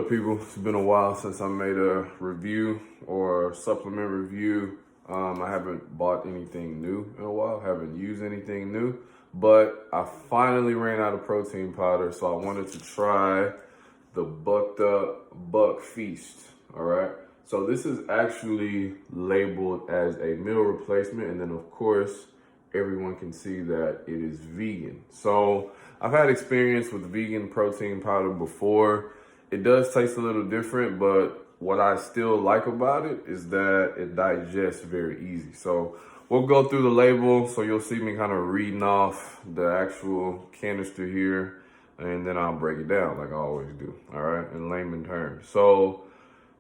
up, people? It's been a while since I made a review or supplement review. I haven't bought anything new in a while, haven't used anything new, but I finally ran out of protein powder, so I wanted to try the Bucked Up Buck Feast, all right? So this is actually labeled as a meal replacement, and then of course, everyone can see that it is vegan. So I've had experience with vegan protein powder before. It does taste a little different, but what I still like about it is that it digests very easy. So we'll go through the label, so you'll see me kind of reading off the actual canister here, and then I'll break it down like I always do, all right, in layman terms. So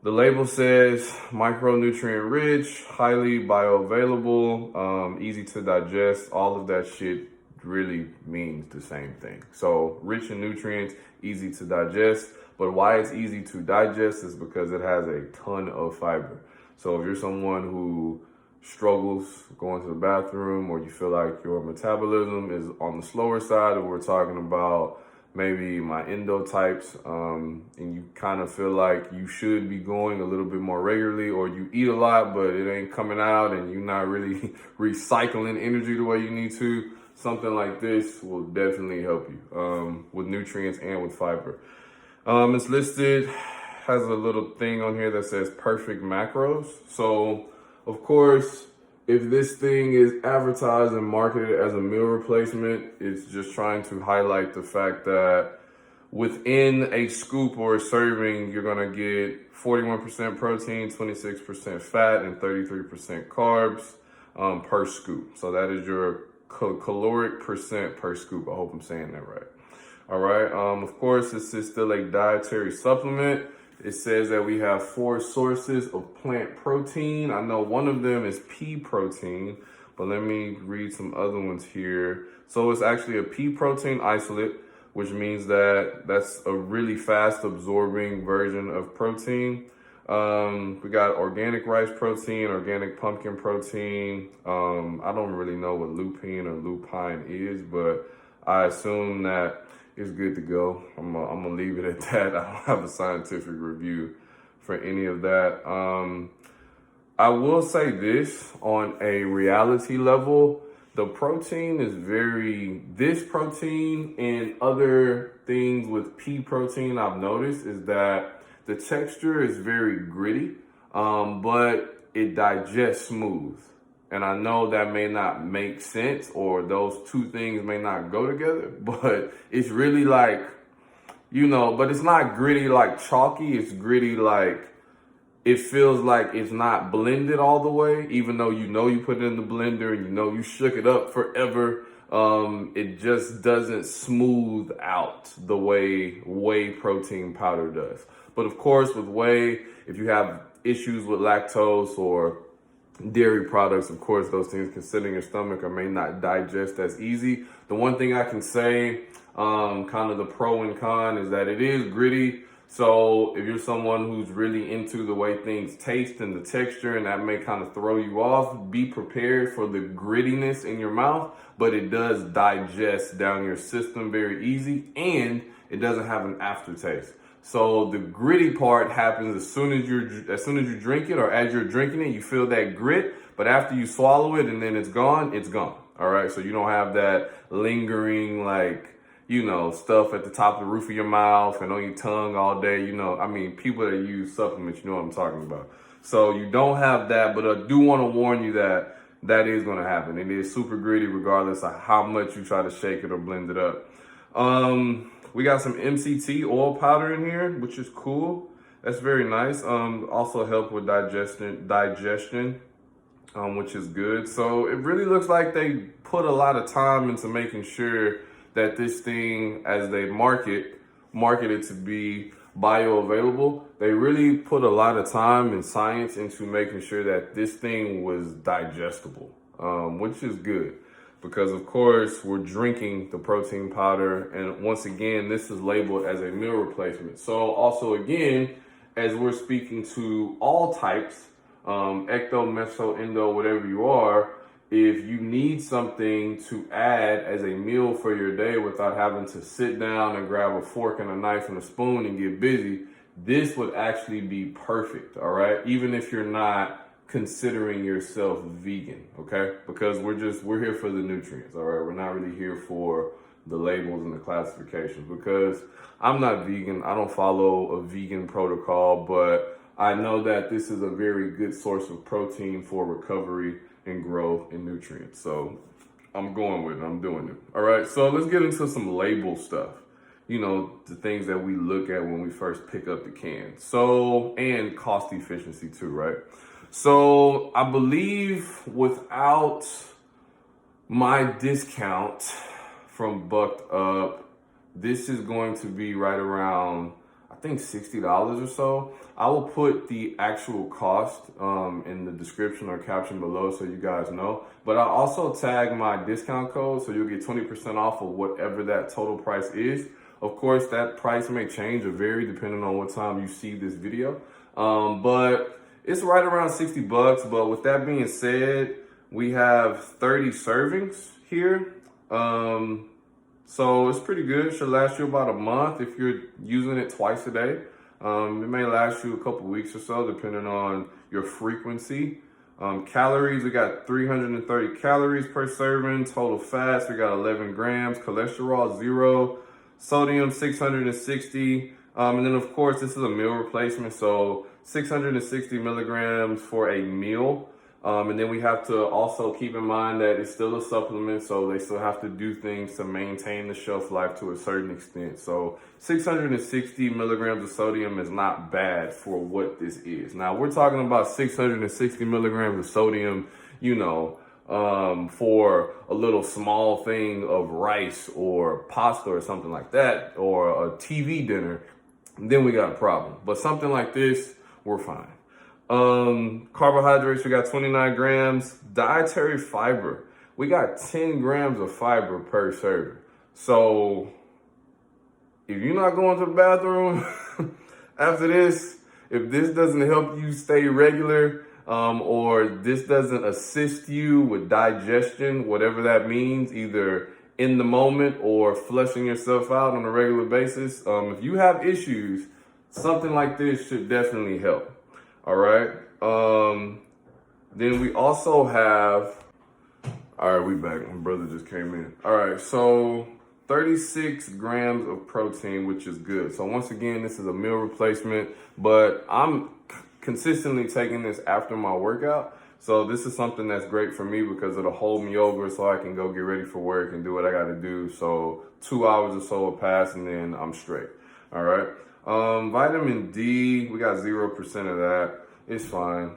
the label says micronutrient rich, highly bioavailable, easy to digest. All of that shit really means the same thing. So rich in nutrients, easy to digest. But why it's easy to digest is because it has a ton of fiber. So if you're someone who struggles going to the bathroom, or you feel like your metabolism is on the slower side, or we're talking about maybe my endo types, and you kind of feel like you should be going a little bit more regularly, or you eat a lot, but it ain't coming out and you're not really recycling energy the way you need to, something like this will definitely help you with nutrients and with fiber. It's listed, has a little thing on here that says perfect macros. So of course, if this thing is advertised and marketed as a meal replacement, it's just trying to highlight the fact that within a scoop or a serving, you're gonna get 41% protein, 26% fat, and 33% carbs per scoop. So that is your caloric percent per scoop. I hope I'm saying that right. All right, of course, this is still a dietary supplement. It says that we have 4 sources of plant protein. I know one of them is pea protein, but let me read some other ones here. So it's actually a pea protein isolate, which means that that's a really fast absorbing version of protein. We got organic rice protein, organic pumpkin protein. I don't really know what lupine or lupine is, but I assume that it's good to go. I'm gonna leave it at that. I don't have a scientific review for any of that. I will say this, on a reality level, the protein is this protein and other things with pea protein I've noticed is that the texture is very gritty, but it digests smooth. And I know that may not make sense, or those two things may not go together, but it's really like, but it's not gritty like chalky. It's gritty like, it feels like it's not blended all the way, even though you put it in the blender and you shook it up forever. It just doesn't smooth out the way whey protein powder does. But of course, with whey, if you have issues with lactose or dairy products, of course, those things can sit in your stomach or may not digest as easy. The one thing I can say, kind of the pro and con, is that it is gritty. So if you're someone who's really into the way things taste and the texture, and that may kind of throw you off, be prepared for the grittiness in your mouth, but it does digest down your system very easy, and it doesn't have an aftertaste. So the gritty part happens as soon as you drink it, or as you're drinking it, you feel that grit, but after you swallow it and then it's gone, it's gone. All right. So you don't have that lingering, stuff at the top of the roof of your mouth and on your tongue all day. People that use supplements, you know what I'm talking about. So you don't have that, but I do want to warn you that that is going to happen. It is super gritty regardless of how much you try to shake it or blend it up. We got some MCT oil powder in here, which is cool. That's very nice. Also help with digestion, which is good. So it really looks like they put a lot of time into making sure that this thing, as they market it to be bioavailable, they really put a lot of time and science into making sure that this thing was digestible, which is good. Because of course we're drinking the protein powder, and once again, this is labeled as a meal replacement. So also again, as we're speaking to all types, ecto, meso, endo, whatever you are, if you need something to add as a meal for your day without having to sit down and grab a fork and a knife and a spoon and get busy, this would actually be perfect, all right? Even if you're not considering yourself vegan, okay? Because we're here for the nutrients, all right? We're not really here for the labels and the classifications, because I'm not vegan. I don't follow a vegan protocol, but I know that this is a very good source of protein for recovery and growth and nutrients. So I'm going with it. I'm doing it. All right. So let's get into some label stuff. You know, the things that we look at when we first pick up the can. So, and cost efficiency too, right? So I believe without my discount from Bucked Up, this is going to be right around, I think, $60 or so. I will put the actual cost in the description or caption below so you guys know. But I'll also tag my discount code so you'll get 20% off of whatever that total price is. Of course, that price may change or vary depending on what time you see this video. But it's right around 60 bucks. But with that being said, we have 30 servings here. So it's pretty good. It should last you about a month if you're using it twice a day. It may last you a couple weeks or so, depending on your frequency. Calories, we got 330 calories per serving. Total fats, we got 11 grams. Cholesterol, 0. Sodium, 660. And then, of course, this is a meal replacement. So 660 milligrams for a meal. And then we have to also keep in mind that it's still a supplement, so they still have to do things to maintain the shelf life to a certain extent. So 660 milligrams of sodium is not bad for what this is. Now, we're talking about 660 milligrams of sodium, you know, for a little small thing of rice or pasta or something like that, or a TV dinner, then we got a problem. But something like this, we're fine. Carbohydrates, we got 29 grams. Dietary fiber, we got 10 grams of fiber per serving. So if you're not going to the bathroom after this, if this doesn't help you stay regular, or this doesn't assist you with digestion, whatever that means, either in the moment or flushing yourself out on a regular basis, if you have issues, something like this should definitely help. All right. Then we also have, all right, we back. My brother just came in. All right. So 36 grams of protein, which is good. So once again, this is a meal replacement, but I'm consistently taking this after my workout. So this is something that's great for me because it'll hold me over so I can go get ready for work and do what I got to do. So 2 hours or so will pass and then I'm straight. All right. Vitamin D, we got 0% of that. It's fine.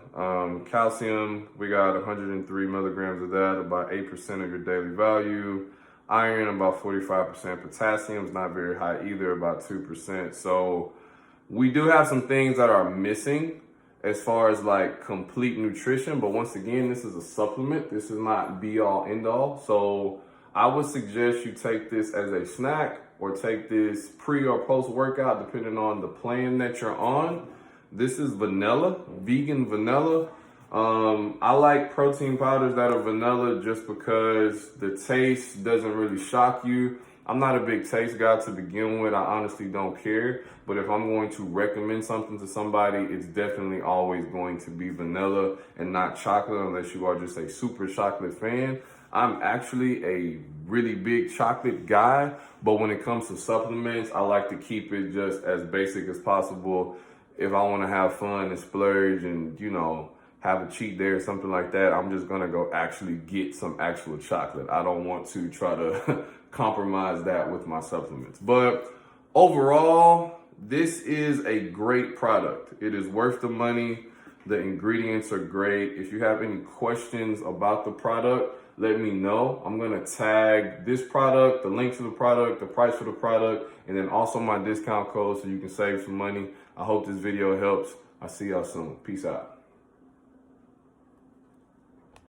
Calcium, we got 103 milligrams of that, about 8% of your daily value. Iron, about 45%. Potassium is not very high either, about 2%. So we do have some things that are missing as far as like complete nutrition. But once again, this is a supplement. This is not be all end all. So I would suggest you take this as a snack or take this pre or post workout, depending on the plan that you're on. This is vanilla, vegan vanilla. I like protein powders that are vanilla just because the taste doesn't really shock you. I'm not a big taste guy to begin with. I honestly don't care. But if I'm going to recommend something to somebody, it's definitely always going to be vanilla and not chocolate, unless you are just a super chocolate fan. I'm actually a really big chocolate guy, but when it comes to supplements, I like to keep it just as basic as possible. If I want to have fun and splurge and, you know, have a cheat day or something like that, I'm just going to go actually get some actual chocolate. I don't want to try to compromise that with my supplements. But overall, this is a great product. It is worth the money. The ingredients are great. If you have any questions about the product, let me know. I'm going to tag this product, the link to the product, the price for the product, and then also my discount code so you can save some money. I hope this video helps. I'll see y'all soon. Peace out.